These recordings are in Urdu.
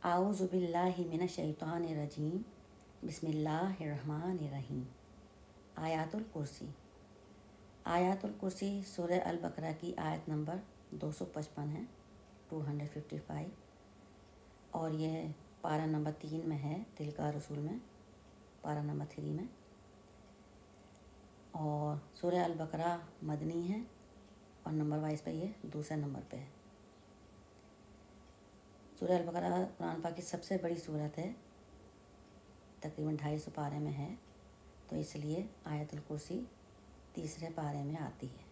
اعوذ باللہ من الشیطان الرجیم، بسم اللہ الرحمن الرحیم۔ آیات الکرسی۔ آیات الکرسی سورہ البقرہ کی آیت نمبر 255 ہے، 255، اور یہ پارہ نمبر 3 میں ہے، تلک رسول میں، پارہ نمبر 3 میں۔ اور سورہ البقرہ مدنی ہے اور نمبر وائز پہ یہ دوسرے نمبر پہ ہے۔ سورہ البقرہ قرآن پاک کی سب سے بڑی سورت ہے، تقریباً 250 پارے میں ہے، تو اس لیے آیت الکرسی تیسرے پارے میں آتی ہے۔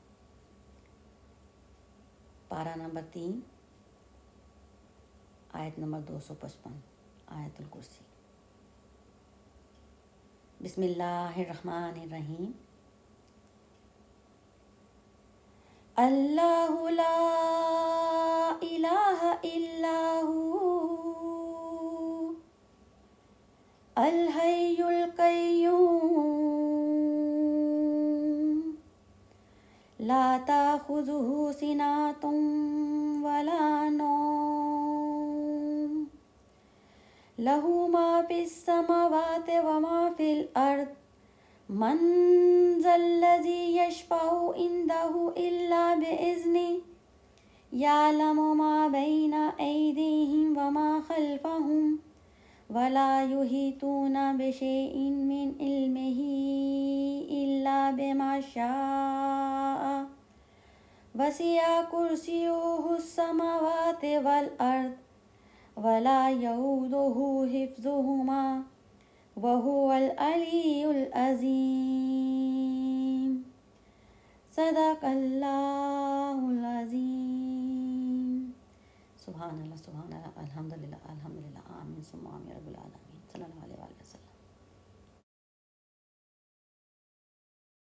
پارہ نمبر 3، آیت نمبر 255، آیت الکرسی۔ بسم اللہ الرحمن الرحیم۔ اللہ لا الہ الا ہو الحی القیوم لا تأخذہ سنۃ ولا نوم لہ ما فی السماوات وما فی الارض من ذا الذی یشفع عنده الا بإذنہ یعلم ما بین ایدیہم وما خلفہم ولا یحیطون بشیء من علمہ الا بما شاء وسع کرسیہ السماوات والارض ولا یؤودہ حفظہما وهو العلی العظیم۔ صدق اللہ العظیم۔ سبحان اللہ، سبحان اللہ، الحمدللہ۔